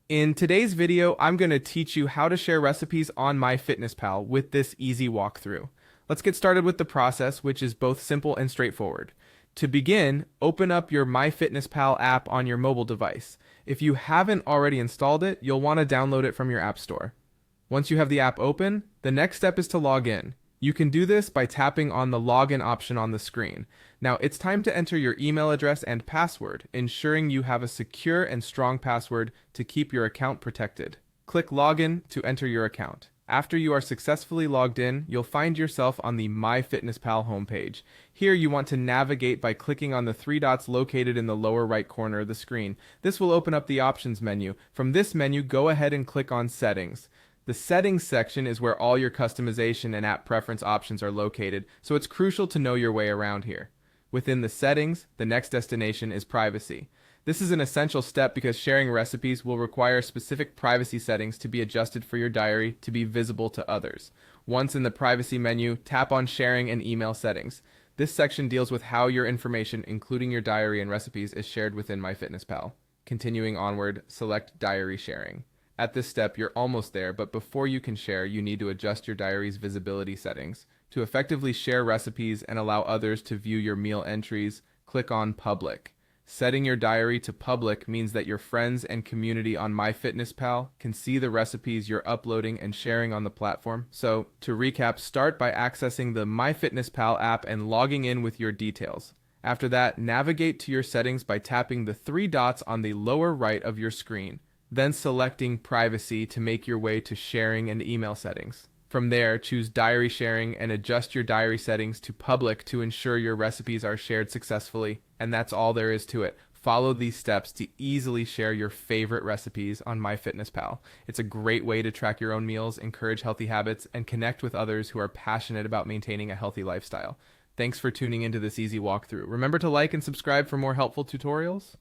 In today's video, I'm going to teach you how to share recipes on MyFitnessPal with this easy walkthrough. Let's get started with the process, which is both simple and straightforward. To begin, open up your MyFitnessPal app on your mobile device. If you haven't already installed it, you'll want to download it from your app store. Once you have the app open, the next step is to log in. You can do this by tapping on the login option on the screen. Now it's time to enter your email address and password, ensuring you have a secure and strong password to keep your account protected. Click Login to enter your account. After you are successfully logged in, you'll find yourself on the MyFitnessPal homepage. Here you want to navigate by clicking on the three dots located in the lower right corner of the screen. This will open up the options menu. From this menu, go ahead and click on Settings. The settings section is where all your customization and app preference options are located, so it's crucial to know your way around here. Within the settings, the next destination is privacy. This is an essential step because sharing recipes will require specific privacy settings to be adjusted for your diary to be visible to others. Once in the privacy menu, tap on sharing and email settings. This section deals with how your information, including your diary and recipes, is shared within MyFitnessPal. Continuing onward, select diary sharing. At this step, you're almost there, but before you can share, you need to adjust your diary's visibility settings. To effectively share recipes and allow others to view your meal entries, click on Public. Setting your diary to public means that your friends and community on MyFitnessPal can see the recipes you're uploading and sharing on the platform. So, to recap, start by accessing the MyFitnessPal app and logging in with your details. After that, navigate to your settings by tapping the three dots on the lower right of your screen. Then selecting privacy to make your way to sharing and email settings. From there, choose diary sharing and adjust your diary settings to public to ensure your recipes are shared successfully. And that's all there is to it. Follow these steps to easily share your favorite recipes on MyFitnessPal. It's a great way to track your own meals, encourage healthy habits, and connect with others who are passionate about maintaining a healthy lifestyle. Thanks for tuning into this easy walkthrough. Remember to like and subscribe for more helpful tutorials.